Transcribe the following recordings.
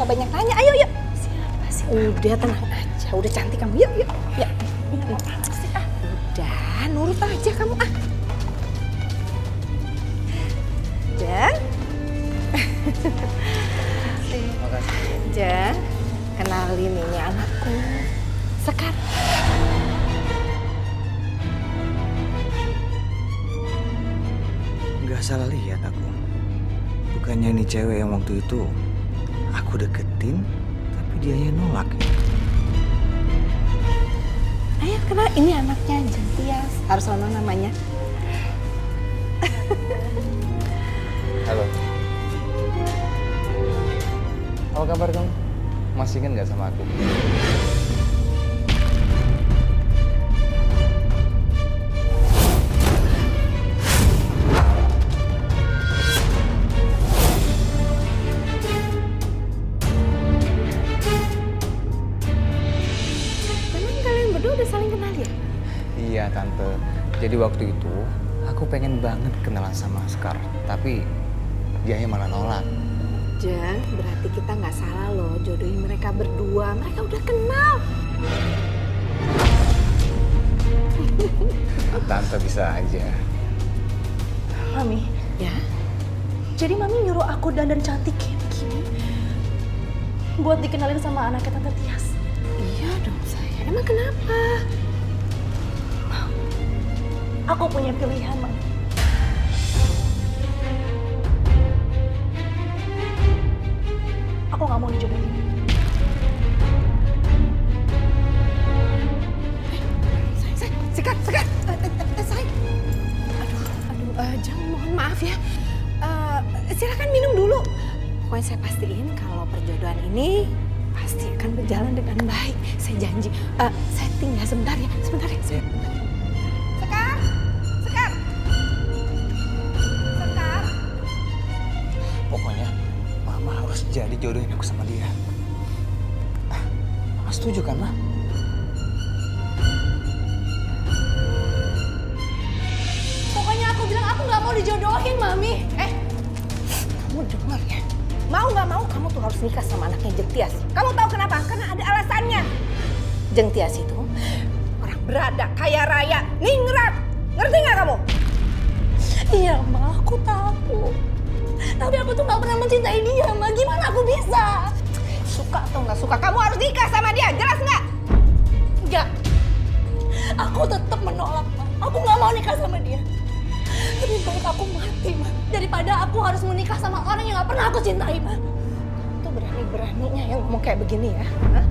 usah banyak tanya. Ayo, yuk. Siapa sih? Udah tenang aja. Udah cantik kamu. Yuk, yuk. Ya. Udah, nurut aja kamu ah. Jan. Jan, kenalin ini anakku. Sekar. Gak salah lihat aku. Bukannya ini cewek yang waktu itu aku deketin, tapi dianya nolak. Ayo kenal, ini anaknya Jan Tias. Harsono namanya. Halo. Apa kabar kamu? Masih ingat nggak sama aku? Memang kalian berdua udah saling kenal ya? Iya tante. Jadi waktu itu aku pengen banget kenalan sama Sekar, tapi dianya malah nolak. Jan, berarti kita nggak salah loh jodohin mereka berdua. Mereka udah kenal. Tante bisa aja. Mami, Ya? jadi Mami nyuruh aku dandan cantik kayak begini buat dikenalin sama anaknya Tante Tias. Iya dong sayang. Emang kenapa? Aku punya pilihan, Mami. Aku nggak mau dijodohin. Sayang. Sekar. Sayang. Aduh, Jan, mohon maaf ya. Silakan minum dulu. Pokoknya saya pastiin kalau perjodohan ini pasti akan berjalan dengan baik. Saya janji. Saya tinggal sebentar ya. Sebentar. Sekar. Pokoknya Mama harus jadi jodohin aku sama dia. Mama setuju kan, Ma? Pokoknya aku bilang aku nggak mau dijodohin, Mami. Kamu dengar ya? Mau nggak mau kamu tuh harus nikah sama anaknya Jeng Tias. Kamu tahu kenapa? Karena ada alasannya. Jeng Tias itu orang berada, kaya raya, ningrat. Ngerti nggak kamu? Iya, Ma, aku tahu. Tapi aku tuh nggak pernah mencintai dia, Ma. Gimana aku bisa? Suka atau nggak suka, kamu harus nikah sama dia. Jelas nggak? Enggak. Aku tetap menolak, Ma. Aku nggak mau nikah sama dia. Lebih baik aku mati, Ma. Daripada aku harus menikah sama orang yang nggak pernah aku cintai, Ma. Tuh berani-beraninya yang ngomong kayak begini ya. Hah?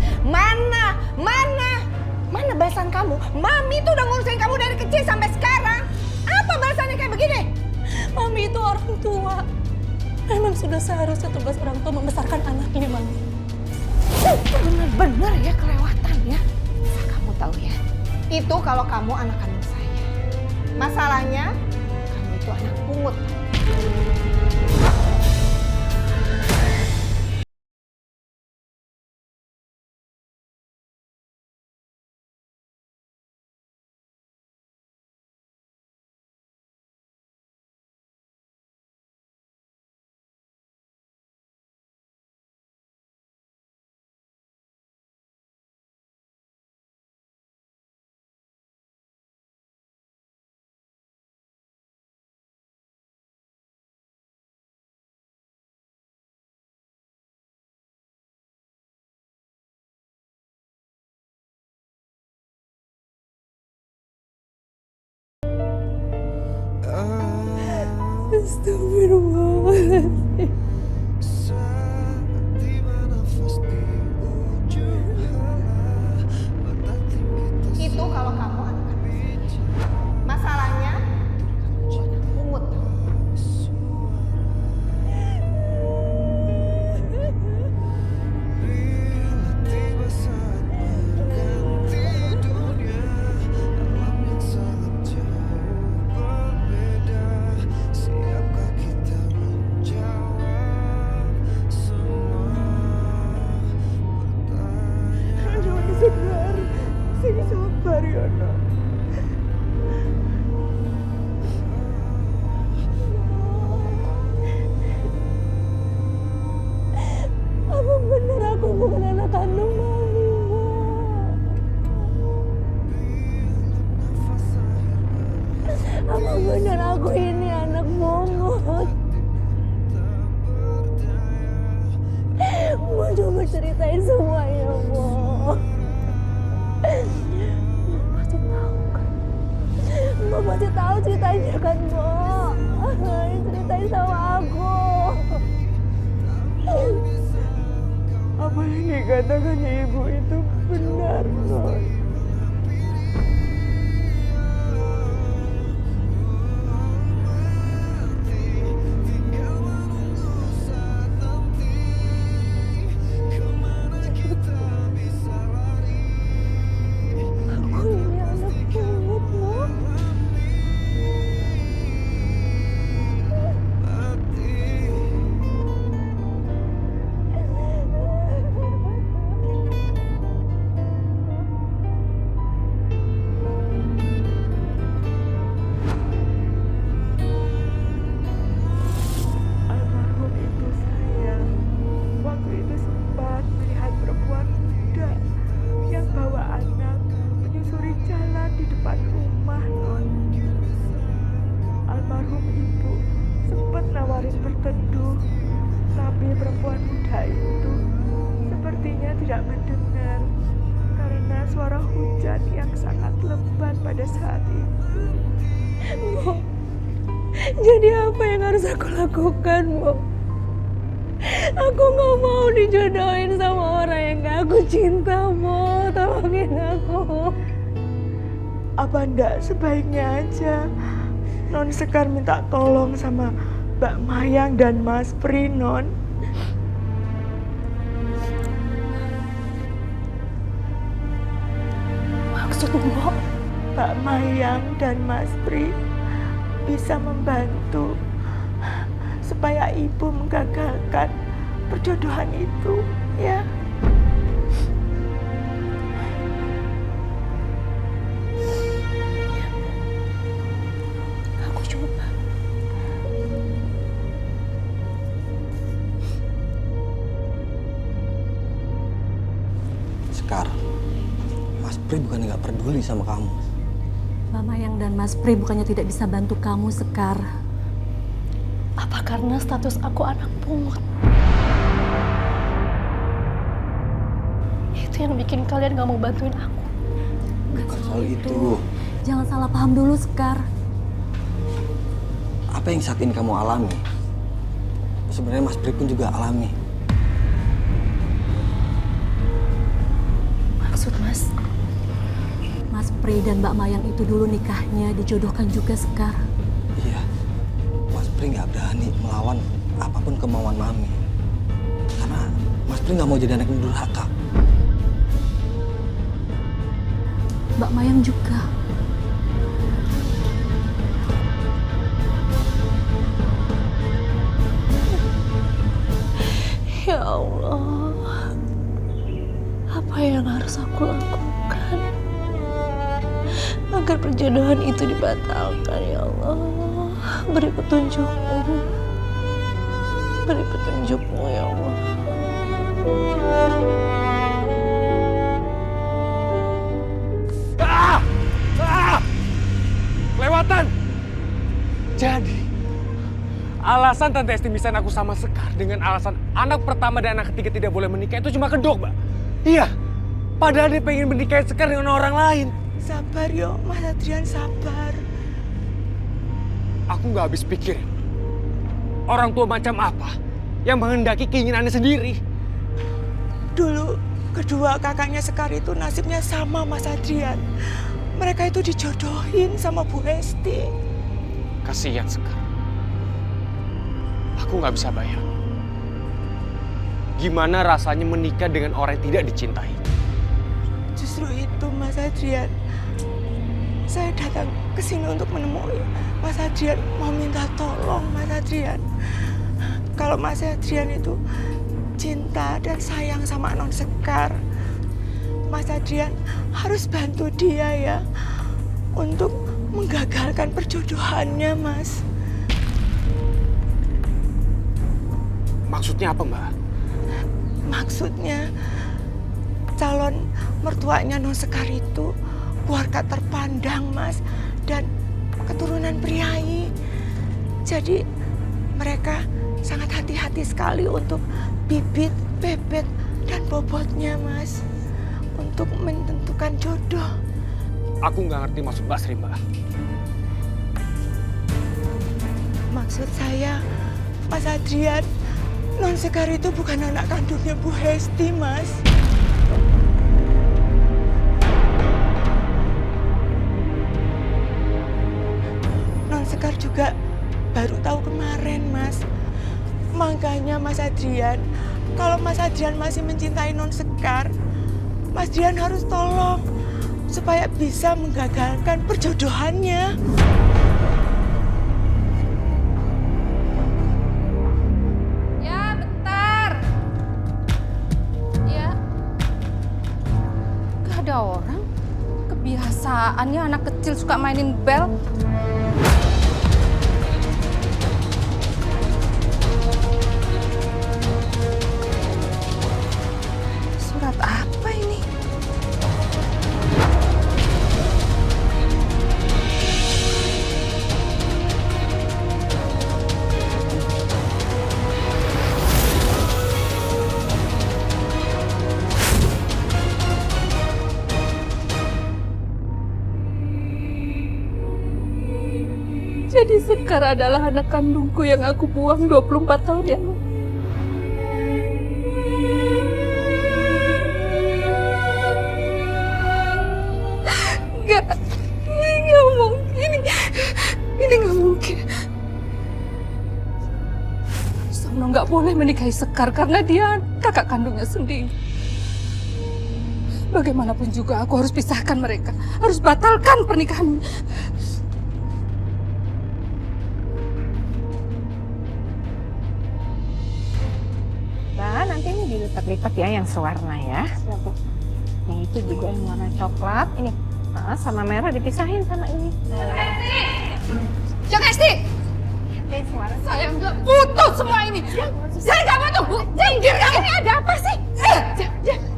Mana bahasan kamu? Mami tuh udah ngurusin kamu dari kecil sampai sekarang. Apa bahasannya kayak begini? Mami itu orang tua. Memang sudah seharusnya tugas orang tua membesarkan anaknya, Mami. Bener-bener ya kelewatan ya. Asal kamu tahu ya. Itu kalau kamu anak kandung saya. Masalahnya, kamu itu anak pungut. Astagfirullahaladzim. Itu kalau kamu anak kandung saya. Masalahnya, kamu anak pungut. Siapkah kita menjauh? bukan anak kandung Mami, Mbak. Apa benar aku ini anak Momot? Mau coba ceritain semuanya, Mo. Mo pasti tahu ceritanya kan, Mo. Ceritain sama aku. Apa yang dikatakan ibu itu benar, Non? Aku ini anak pungut, Mo. Almarhum ibu saya waktu itu sempat melihat perempuan muda yang bawa anak menyusuri jalan di depan rumah, Non. Almarhum ibu sempat nawarin berteduh, tapi perempuan muda itu sepertinya tidak mendengar karena suara hujan yang sangat lebat pada saat itu. Mo, jadi apa yang harus aku lakukan, Mo? Aku nggak mau dijodohin sama orang yang gak aku cinta, Mo. Tolongin aku. Apa ndak sebaiknya aja Non Sekar minta tolong sama Mbak Mayang dan Mas Pri, Non? Maksudmu, Mo? Mbak Mayang dan Mas Pri bisa membantu supaya ibu menggagalkan perjodohan itu, ya. Aku coba. Sekar, Mas Pri bukan nggak peduli sama kamu. Mbak Mayang dan Mas Pri bukannya tidak bisa bantu kamu, Sekar. Apa karena status aku anak pungut? Itu yang bikin kalian gak mau bantuin aku. Bukan soal itu. Jangan salah paham dulu, Sekar. Apa yang saat ini kamu alami, sebenarnya Mas Pri pun juga alami. Maksud Mas? Mas Pri dan Mbak Mayang itu dulu nikahnya dijodohkan juga, Sekar. Iya, Mas Pri nggak berani melawan apapun kemauan Mami. Karena Mas Pri nggak mau jadi anak yang durhaka. Mbak Mayang juga. Ya Allah, apa yang harus aku lakukan agar perjodohan itu dibatalkan, ya Allah. Beri petunjukmu. Beri petunjukmu, ya Allah. Kelewatan! Jadi, alasan Tante Esti misahin aku sama Sekar dengan alasan anak pertama dan anak ketiga tidak boleh menikah itu cuma kedok, Mbak. Iya, padahal dia pengen menikahin Sekar dengan orang lain. Sabar yo, Mas Adrian, sabar. Aku nggak habis pikir. Orang tua macam apa yang menghendaki keinginannya sendiri? Dulu kedua kakaknya Sekar itu nasibnya sama Mas Adrian. Mereka itu dijodohin sama Bu Hesti. Kasihan Sekar. Aku nggak bisa bayang. Gimana rasanya menikah dengan orang yang tidak dicintai? Justru itu Mas Adrian. Saya datang ke sini untuk menemui Mas Adrian, mau minta tolong Mas Adrian. Kalau Mas Adrian itu cinta dan sayang sama Non Sekar, Mas Adrian harus bantu dia ya untuk menggagalkan perjodohannya, Mas. Maksudnya apa, Mbak? Maksudnya calon mertuanya Non Sekar itu keluarga terpandang, Mas, dan keturunan priai. Jadi mereka sangat hati-hati sekali untuk bibit, bebet, dan bobotnya, Mas, untuk menentukan jodoh. Aku nggak ngerti maksud Mbak Sri, Mbak. Maksud saya, Mas Adrian, Non Sekar itu bukan anak kandungnya Bu Hesti, Mas. Non Sekar juga baru tahu kemarin, Mas. Makanya Mas Adrian, kalau Mas Adrian masih mencintai Non Sekar, Mas Adrian harus tolong supaya bisa menggagalkan perjodohannya. Ya, bentar. Ya. Gak ada orang. Kebiasaannya anak kecil suka mainin bel. Surat apa ini? Jadi Sekar adalah anak kandungku yang aku buang 24 tahun yang lalu. Nggak mungkin. Ini nggak mungkin. Sono nggak boleh menikahi Sekar karena dia kakak kandungnya sendiri. Bagaimanapun juga aku harus pisahkan mereka. Harus batalkan pernikahan. Nah, nanti ini dilipat-lipat ya yang sewarna ya. Yang itu juga yang warna coklat. Ini sama merah dipisahin sama ini. Jeng Esti! Saya nggak butuh semua ini. Saya nggak butuh. Jeng, ini ada apa sih?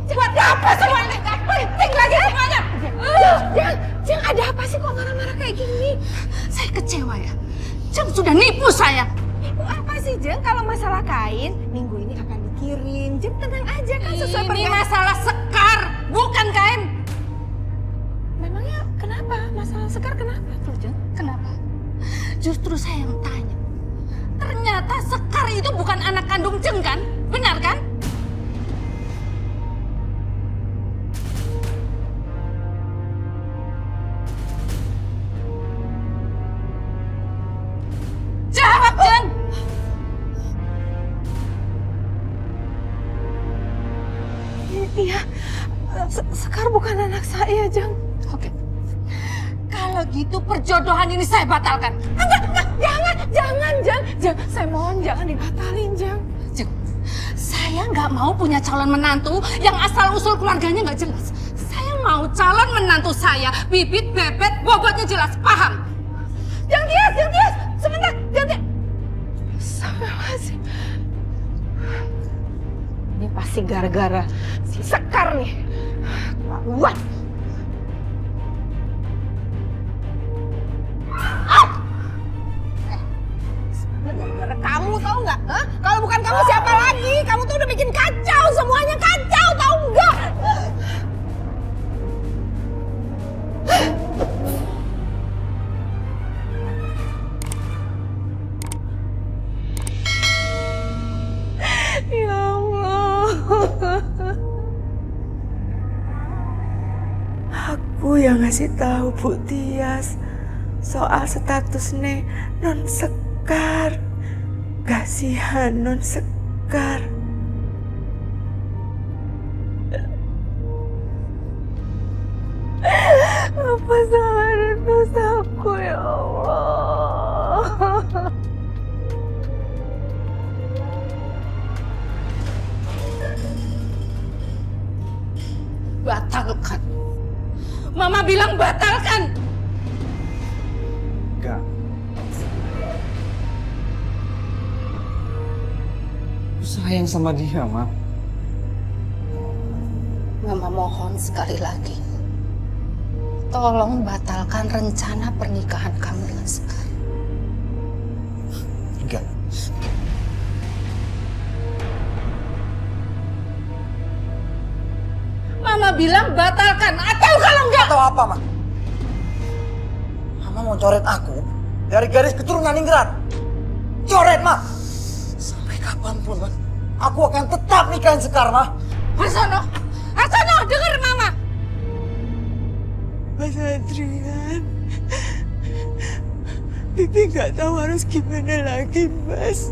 Buat apa semua ini? Penting lagi semuanya. Jeng, ada apa sih kok marah-marah kayak gini? Saya kecewa ya. Jeng sudah nipu saya. Ibu apa sih Jeng? Kalau masalah kain, minggu ini akan dikirim. Jeng tenang aja kan sesuai Ini perjanjian. masalah Sekar, bukan kain. Memangnya kenapa? Masalah Sekar kenapa tuh Jeng? Kenapa? Justru saya yang tanya. Ternyata Sekar itu bukan anak kandung Jeng kan? Benar kan? Jawab, Jeng! Iya, Sekar bukan anak saya Jeng. Oke. Kalau gitu perjodohan ini saya batalkan. Enggak, jangan Jeng. Saya mohon jangan dibatalin Jeng. Jeng, saya nggak mau punya calon menantu yang asal-usul keluarganya nggak jelas. Saya mau calon menantu saya, bibit, bebet, bobotnya jelas, paham? Jeng Tias, sebentar, Jeng Tias. Sampai masih. Ini pasti gara-gara si Sekar nih. Keluar. Gara-gara kamu tahu nggak? Kalau bukan kamu siapa lagi? Kamu tuh udah bikin kacau, semuanya kacau, tahu nggak? Ya Allah. Aku yang ngasih tahu Bu Tias soal statusnya Non Sekar. Kasihan Non Sekar. Apa salah dan dosaku ya Allah? Batalkan. Mama bilang batalkan. Enggak. Aku sayang sama dia, Ma. Mama mohon sekali lagi. Tolong batalkan rencana pernikahan kamu dengan Sekar. Enggak. Mama bilang batalkan, atau kalau enggak... Atau apa, Ma? Mama mau coret aku dari garis keturunan Ningrat. Coret, Ma! Sampai kapanpun, Ma. Aku akan tetap nikahin Sekar, Ma. Harsono, dengar Mama. Mas Adrian, Bibi nggak tahu harus gimana lagi, Mas.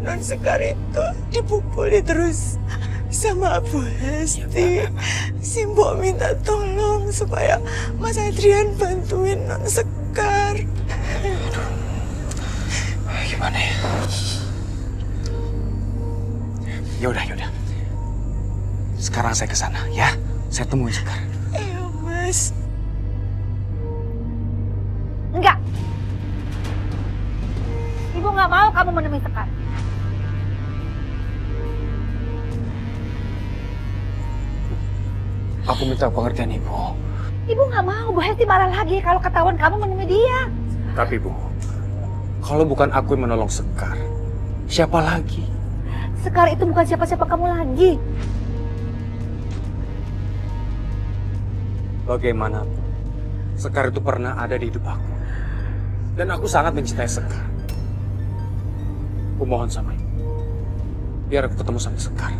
Non Sekar itu dipukuli terus sama Bu Hesti. Si Mbok minta tolong supaya Mas Adrian bantuin Non Sekar. Gimana ya? Yaudah. Sekarang saya ke sana ya. Saya temuin Sekar. Iya, Mas. Enggak. Ibu nggak mau kamu menemui Sekar. Aku minta pengertian Ibu. Ibu nggak mau Bu Hesti marah lagi kalau ketahuan kamu menemui dia. Tapi Bu, kalau bukan aku yang menolong Sekar, siapa lagi? Sekar itu bukan siapa-siapa kamu lagi. Bagaimanapun, Sekar itu pernah ada di hidup aku. Dan aku sangat mencintai Sekar. Aku mohon sama Ibu, biar aku ketemu sama Sekar.